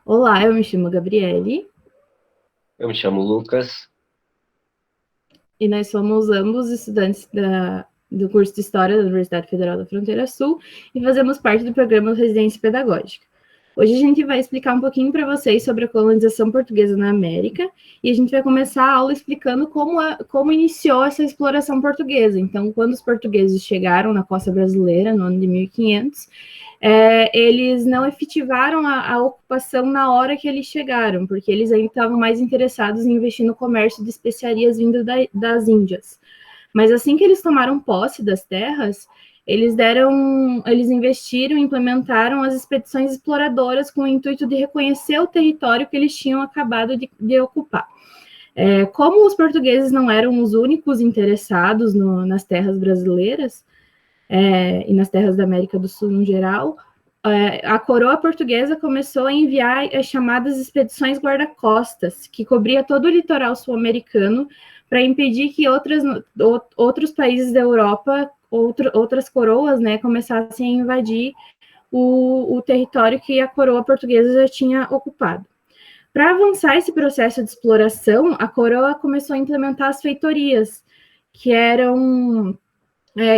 Olá, eu me chamo Gabriele Eu me chamo Lucas. e nós somos ambos estudantes do curso de História da Universidade Federal da Fronteira Sul e fazemos parte do programa de Residência Pedagógica. Hoje a gente vai explicar um pouquinho para vocês sobre a colonização portuguesa na América e a gente vai começar a aula explicando como iniciou essa exploração portuguesa. Então, quando os portugueses chegaram na costa brasileira, no ano de 1500, eles não efetivaram a ocupação na hora que eles chegaram, porque eles ainda estavam mais interessados em investir no comércio de especiarias vindo das Índias. Mas assim que eles tomaram posse das terras, eles investiram, implementaram as expedições exploradoras com o intuito de reconhecer o território que eles tinham acabado de ocupar. Como os portugueses não eram os únicos interessados nas terras brasileiras, e nas terras da América do Sul no geral, a coroa portuguesa começou a enviar as chamadas expedições guarda-costas, que cobria todo o litoral sul-americano, para impedir que outros países da Europa, outras coroas, né, começassem a invadir o território que a coroa portuguesa já tinha ocupado. Para avançar esse processo de exploração, a coroa começou a implementar as feitorias, que eram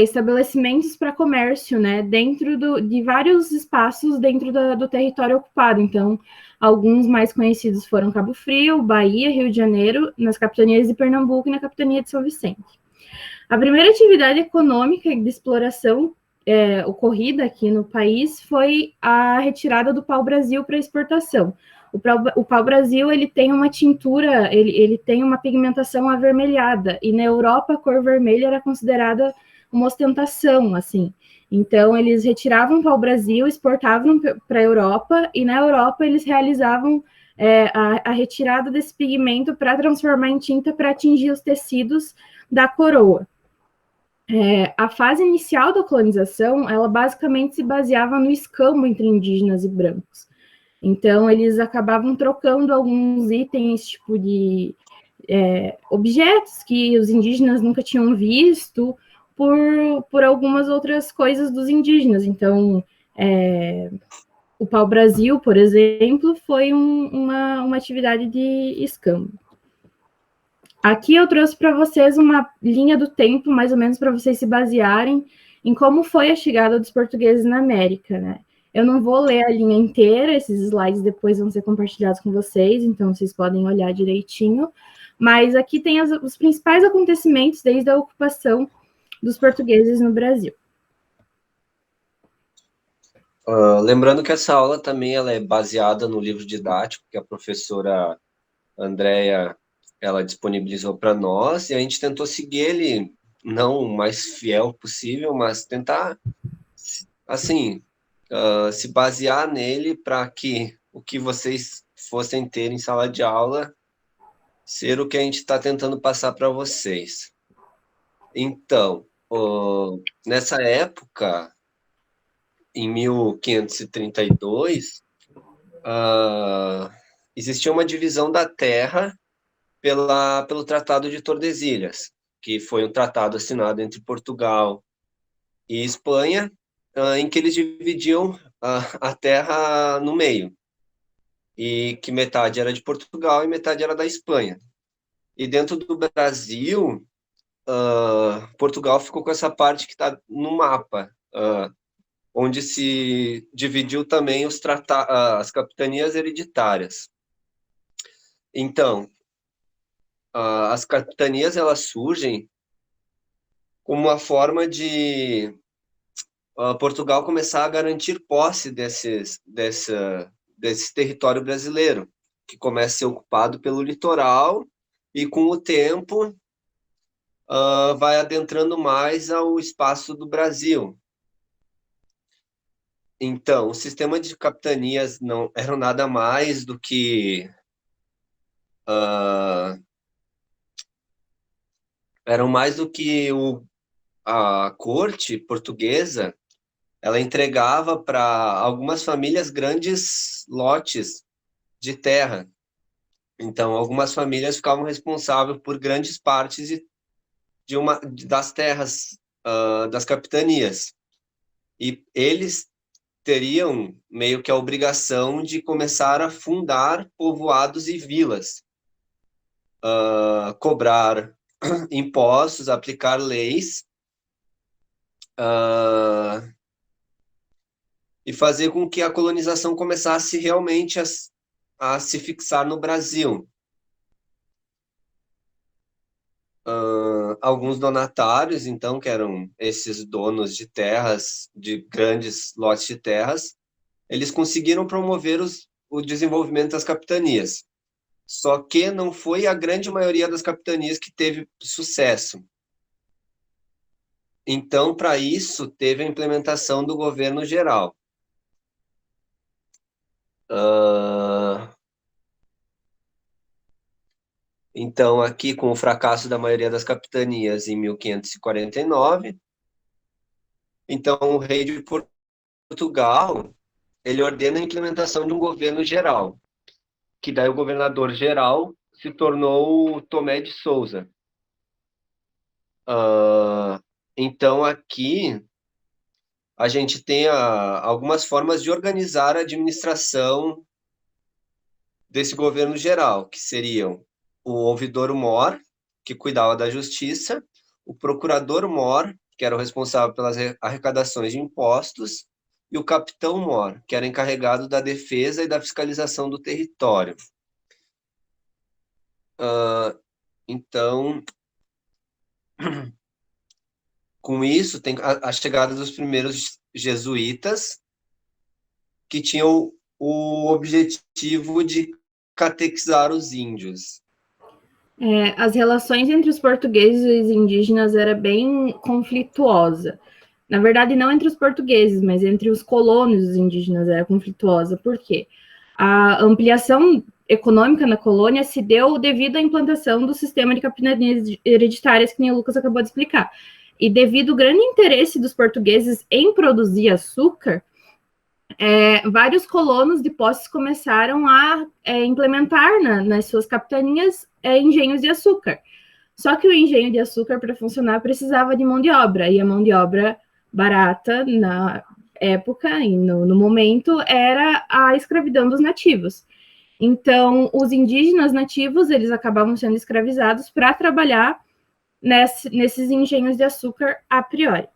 estabelecimentos para comércio, né, de vários espaços dentro do território ocupado. Então, alguns mais conhecidos foram Cabo Frio, Bahia, Rio de Janeiro, nas capitanias de Pernambuco e na capitania de São Vicente. A primeira atividade econômica de exploração ocorrida aqui no país foi a retirada do pau-brasil para exportação. O pau-brasil ele tem uma tintura, ele tem uma pigmentação avermelhada, e na Europa a cor vermelha era considerada uma ostentação, assim. Então, eles retiravam o pau-brasil, exportavam para a Europa, e na Europa eles realizavam a retirada desse pigmento para transformar em tinta para atingir os tecidos da coroa. A fase inicial da colonização, ela basicamente se baseava no escambo entre indígenas e brancos. Então, eles acabavam trocando alguns itens, tipo de objetos que os indígenas nunca tinham visto, por algumas outras coisas dos indígenas. Então, o pau-brasil, por exemplo, foi uma atividade de escambo. Aqui eu trouxe para vocês uma linha do tempo, mais ou menos, para vocês se basearem em como foi a chegada dos portugueses na América, né? Eu não vou ler a linha inteira, esses slides depois vão ser compartilhados com vocês, então vocês podem olhar direitinho. Mas aqui tem os principais acontecimentos desde a ocupação dos portugueses no Brasil. Lembrando que essa aula também ela é baseada no livro didático que a professora Andréia ela disponibilizou para nós e a gente tentou seguir ele não o mais fiel possível, mas tentar assim se basear nele para que o que vocês fossem ter em sala de aula ser o que a gente está tentando passar para vocês. Então, nessa época, em 1532 existia uma divisão da terra pelo Tratado de Tordesilhas, que foi um tratado assinado entre Portugal e Espanha, em que eles dividiam a terra no meio, e que metade era de Portugal e metade era da Espanha. E dentro do Brasil, Portugal ficou com essa parte que está no mapa, onde se dividiu também as capitanias hereditárias. Então, as capitanias elas surgem como uma forma de Portugal começar a garantir posse desse território brasileiro, que começa a ser ocupado pelo litoral e com o tempo vai adentrando mais ao espaço do Brasil. Então, o sistema de capitanias não eram nada mais do que uh, eram mais do que a corte portuguesa ela entregava para algumas famílias grandes lotes de terra. Então, algumas famílias ficavam responsáveis por grandes partes das terras das capitanias. E eles teriam meio que a obrigação de começar a fundar povoados e vilas, cobrar impostos, aplicar leis, e fazer com que a colonização começasse realmente a se fixar no Brasil. Alguns donatários, então, que eram esses donos de terras, de grandes lotes de terras, eles conseguiram promover o desenvolvimento das capitanias. Só que não foi a grande maioria das capitanias que teve sucesso. Então, para isso, teve a implementação do governo geral. Então, aqui, com o fracasso da maioria das capitanias em 1549, então o rei de Portugal, ele ordena a implementação de um governo geral, que daí o governador geral se tornou Tomé de Souza. Então, aqui, a gente tem algumas formas de organizar a administração desse governo geral, que seriam o ouvidor-mor, que cuidava da justiça, o procurador-mor, que era o responsável pelas arrecadações de impostos, e o capitão-mor, que era encarregado da defesa e da fiscalização do território. Então, com isso, tem a chegada dos primeiros jesuítas, que tinham o objetivo de catequizar os índios. As relações entre os portugueses e os indígenas era bem conflituosa. Na verdade, não entre os portugueses, mas entre os colonos e os indígenas era conflituosa. Por quê? A ampliação econômica na colônia se deu devido à implantação do sistema de capitanias hereditárias, que nem o Lucas acabou de explicar. E devido ao grande interesse dos portugueses em produzir açúcar, vários colonos de posses começaram a implementar nas suas capitanias engenhos de açúcar. Só que o engenho de açúcar, para funcionar, precisava de mão de obra, e a mão de obra barata na época e no momento era a escravidão dos nativos. Então, os indígenas nativos, eles acabavam sendo escravizados para trabalhar nesses engenhos de açúcar a priori.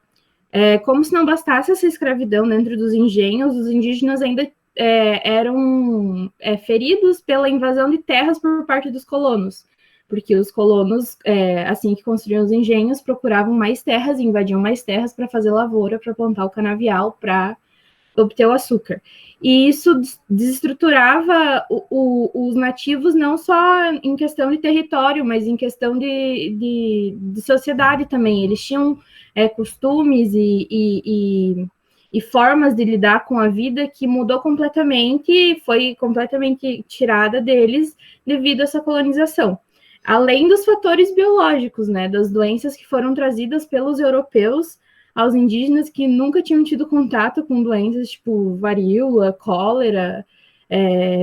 Como se não bastasse essa escravidão dentro dos engenhos, os indígenas ainda eram feridos pela invasão de terras por parte dos colonos, porque os colonos, assim que construíam os engenhos, procuravam mais terras e invadiam mais terras para fazer lavoura, para plantar o canavial, para obter o açúcar. E isso desestruturava os nativos não só em questão de território, mas em questão de sociedade também. Eles tinham costumes e formas de lidar com a vida que mudou completamente, foi completamente tirada deles devido a essa colonização. Além dos fatores biológicos, né, das doenças que foram trazidas pelos europeus aos indígenas que nunca tinham tido contato com doenças tipo varíola, cólera,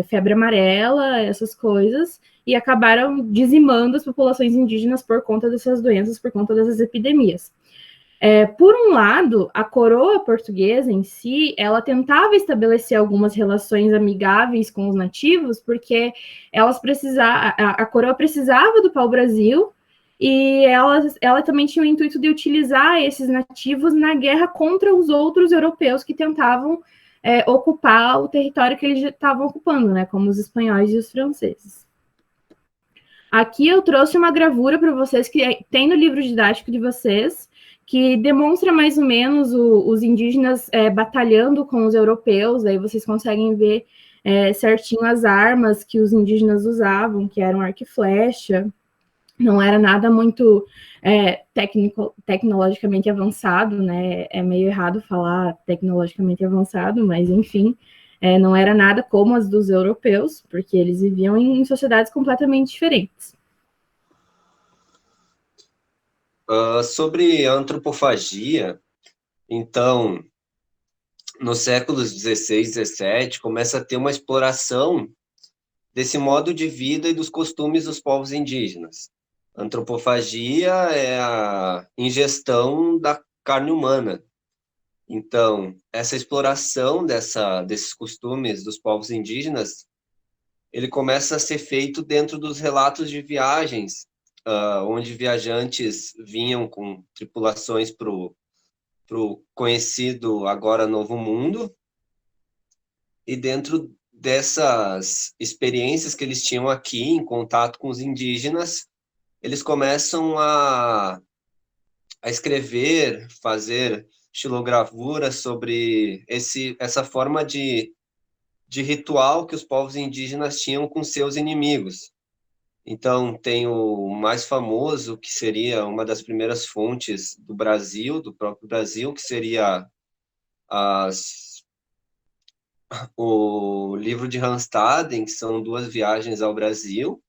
febre amarela, essas coisas, e acabaram dizimando as populações indígenas por conta dessas doenças, por conta dessas epidemias. Por um lado, a coroa portuguesa em si, ela tentava estabelecer algumas relações amigáveis com os nativos, porque a coroa precisava do pau-brasil, e ela também tinha o intuito de utilizar esses nativos na guerra contra os outros europeus que tentavam ocupar o território que eles estavam ocupando, né, como os espanhóis e os franceses. Aqui eu trouxe uma gravura para vocês que tem no livro didático de vocês, que demonstra mais ou menos os indígenas batalhando com os europeus. Aí vocês conseguem ver certinho as armas que os indígenas usavam, que eram arco e flecha. Não era nada muito tecnologicamente avançado, né? É meio errado falar tecnologicamente avançado, mas enfim, não era nada como as dos europeus, porque eles viviam em sociedades completamente diferentes. Sobre a antropofagia, então, nos séculos 16 e 17, começa a ter uma exploração desse modo de vida e dos costumes dos povos indígenas. Antropofagia é a ingestão da carne humana. Então, essa exploração desses costumes dos povos indígenas, ele começa a ser feito dentro dos relatos de viagens, onde viajantes vinham com tripulações para o conhecido agora Novo Mundo, e dentro dessas experiências que eles tinham aqui, em contato com os indígenas, eles começam a escrever, fazer xilogravuras sobre essa forma de ritual que os povos indígenas tinham com seus inimigos. Então, tem o mais famoso, que seria uma das primeiras fontes do Brasil, do próprio Brasil, que seria as, o livro de Randstaden, que são duas viagens ao Brasil,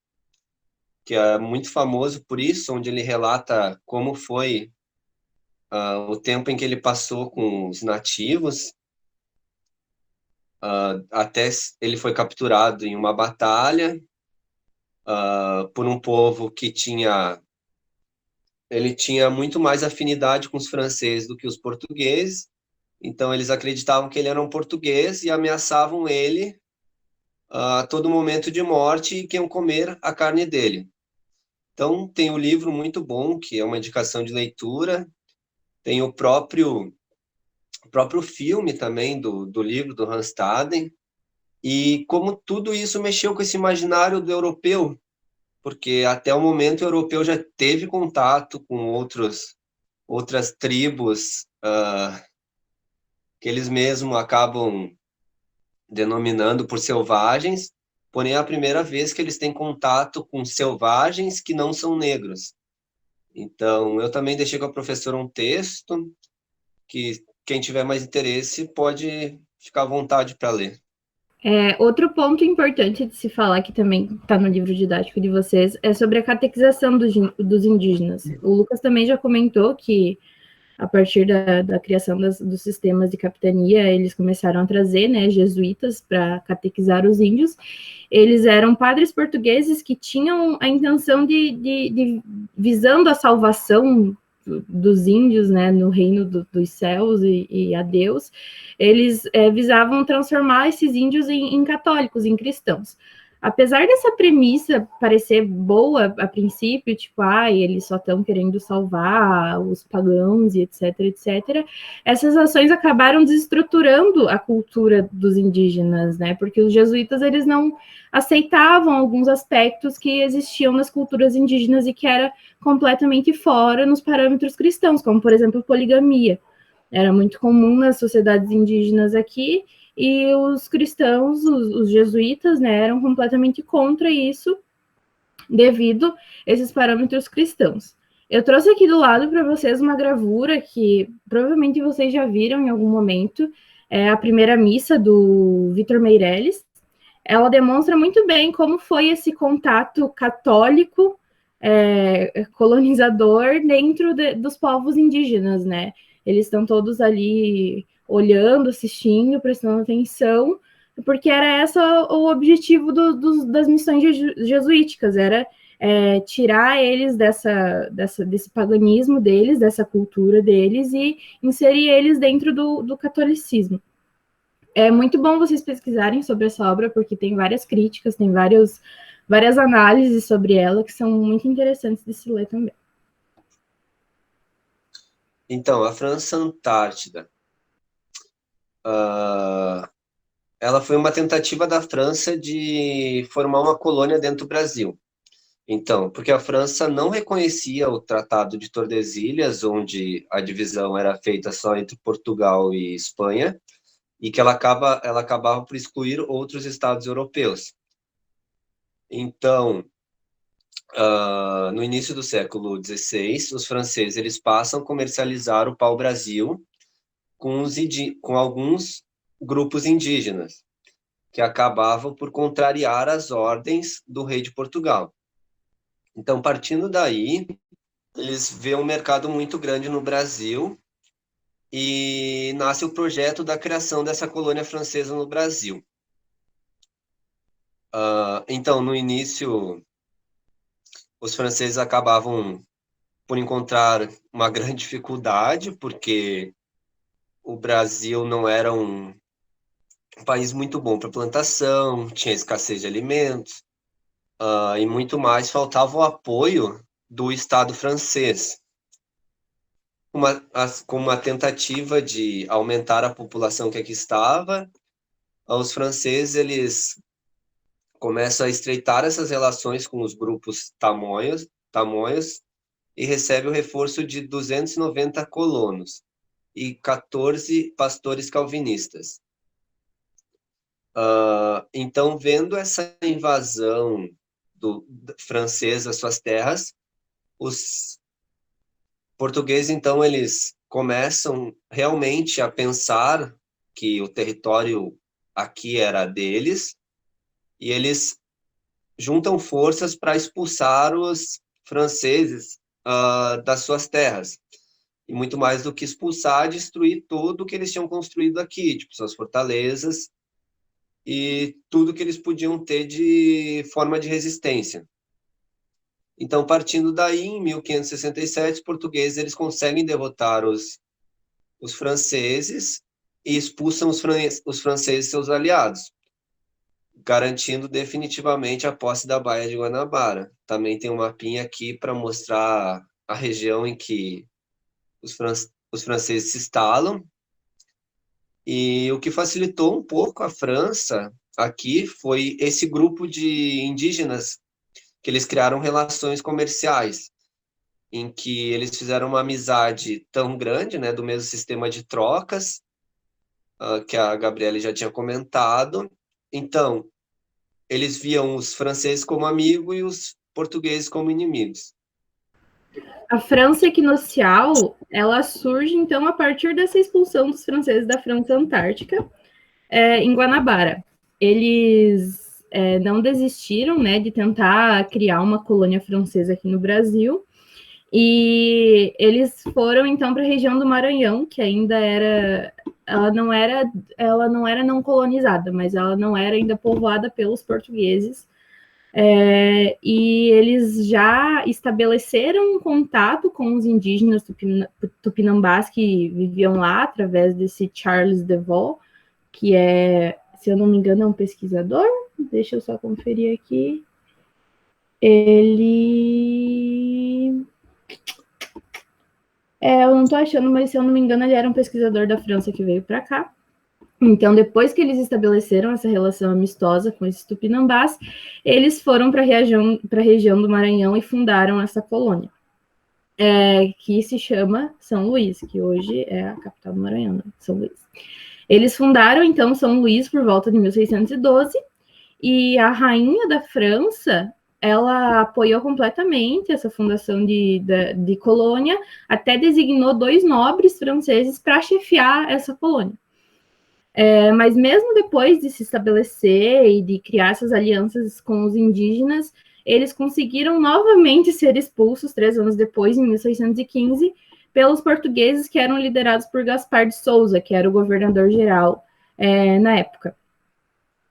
que é muito famoso por isso, onde ele relata como foi o tempo em que ele passou com os nativos, até ele foi capturado em uma batalha por um povo que ele tinha muito mais afinidade com os franceses do que os portugueses, então eles acreditavam que ele era um português e ameaçavam ele a todo momento de morte e que iam comer a carne dele. Então tem um livro muito bom, que é uma indicação de leitura, tem o próprio filme também do livro do Randstaden, e como tudo isso mexeu com esse imaginário do europeu, porque até o momento o europeu já teve contato com outras tribos, que eles mesmos acabam denominando por selvagens, porém é a primeira vez que eles têm contato com selvagens que não são negros. Então, eu também deixei com a professora um texto que quem tiver mais interesse pode ficar à vontade para ler. Outro ponto importante de se falar, que também está no livro didático de vocês, é sobre a catequização dos indígenas. O Lucas também já comentou que, a partir da criação dos sistemas de capitania, eles começaram a trazer, né, jesuítas para catequizar os índios. Eles eram padres portugueses que tinham a intenção de visando a salvação dos índios, né, no reino dos céus e a Deus, eles visavam transformar esses índios em católicos, em cristãos. Apesar dessa premissa parecer boa a princípio, tipo, eles só estão querendo salvar os pagãos e etc, etc, essas ações acabaram desestruturando a cultura dos indígenas, né? Porque os jesuítas, eles não aceitavam alguns aspectos que existiam nas culturas indígenas e que era completamente fora nos parâmetros cristãos, como, por exemplo, poligamia. Era muito comum nas sociedades indígenas aqui, e os cristãos, os jesuítas, né, eram completamente contra isso, devido a esses parâmetros cristãos. Eu trouxe aqui do lado para vocês uma gravura que provavelmente vocês já viram em algum momento, é a primeira missa do Vitor Meirelles. Ela demonstra muito bem como foi esse contato católico colonizador dentro dos povos indígenas, né? Eles estão todos ali olhando, assistindo, prestando atenção, porque era esse o objetivo das missões jesuíticas, era tirar eles desse paganismo deles, dessa cultura deles, e inserir eles dentro do catolicismo. É muito bom vocês pesquisarem sobre essa obra, porque tem várias críticas, tem várias análises sobre ela que são muito interessantes de se ler também. Então, a França Antártida, ela foi uma tentativa da França de formar uma colônia dentro do Brasil. Então, porque a França não reconhecia o Tratado de Tordesilhas, onde a divisão era feita só entre Portugal e Espanha, e que ela acabava por excluir outros estados europeus. Então, no início do século XVI, os franceses eles passam a comercializar o pau-brasil com alguns grupos indígenas, que acabavam por contrariar as ordens do rei de Portugal. Então, partindo daí, eles veem um mercado muito grande no Brasil e nasce o projeto da criação dessa colônia francesa no Brasil. Então, no início, os franceses acabavam por encontrar uma grande dificuldade, porque o Brasil não era um país muito bom para plantação, tinha escassez de alimentos, e muito mais, faltava o apoio do Estado francês, com uma tentativa de aumentar a população que aqui estava. Os franceses, eles começam a estreitar essas relações com os grupos tamoios e recebe o reforço de 290 colonos e 14 pastores calvinistas. Então, vendo essa invasão francesa às suas terras, os portugueses, então, eles começam realmente a pensar que o território aqui era deles, e eles juntam forças para expulsar os franceses das suas terras. E muito mais do que expulsar, destruir tudo que eles tinham construído aqui, tipo suas fortalezas e tudo que eles podiam ter de forma de resistência. Então, partindo daí, em 1567, os portugueses eles conseguem derrotar os franceses e expulsam os franceses e seus aliados, garantindo definitivamente a posse da Baía de Guanabara. Também tem um mapinha aqui para mostrar a região em que os franceses se instalam. E o que facilitou um pouco a França aqui foi esse grupo de indígenas que eles criaram relações comerciais, em que eles fizeram uma amizade tão grande, né, do mesmo sistema de trocas, que a Gabriele já tinha comentado. Então, eles viam os franceses como amigos e os portugueses como inimigos. A França equinocial, ela surge, então, a partir dessa expulsão dos franceses da França Antártica, em Guanabara. Eles não desistiram, né, de tentar criar uma colônia francesa aqui no Brasil, e eles foram, então, para a região do Maranhão, que ainda era... Ela não era não colonizada, mas ela não era ainda povoada pelos portugueses. E eles já estabeleceram um contato com os indígenas tupinambás que viviam lá, através desse Charles Devaux, que é, se eu não me engano, é um pesquisador. Deixa eu só conferir aqui. Eu não estou achando, mas se eu não me engano, ele era um pesquisador da França que veio para cá. Então, depois que eles estabeleceram essa relação amistosa com esses tupinambás, eles foram para a região do Maranhão e fundaram essa colônia, que se chama São Luís, que hoje é a capital do Maranhão, né? São Luís. Eles fundaram, então, São Luís por volta de 1612, e a rainha da França, ela apoiou completamente essa fundação de colônia, até designou 2 nobres franceses para chefiar essa colônia. Mas mesmo depois de se estabelecer e de criar essas alianças com os indígenas, eles conseguiram novamente ser expulsos 3 anos depois, em 1615, pelos portugueses, que eram liderados por Gaspar de Souza, que era o governador-geral na época.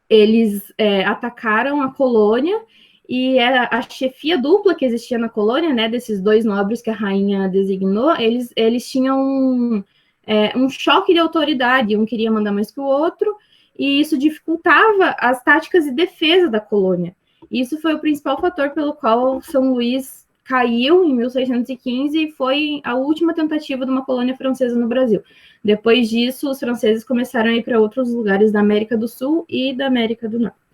Eles atacaram a colônia, e a chefia dupla que existia na colônia, né, desses 2 nobres que a rainha designou, eles tinham um choque de autoridade, um queria mandar mais que o outro, e isso dificultava as táticas de defesa da colônia. Isso foi o principal fator pelo qual São Luís caiu em 1615 e foi a última tentativa de uma colônia francesa no Brasil. Depois disso, os franceses começaram a ir para outros lugares da América do Sul e da América do Norte.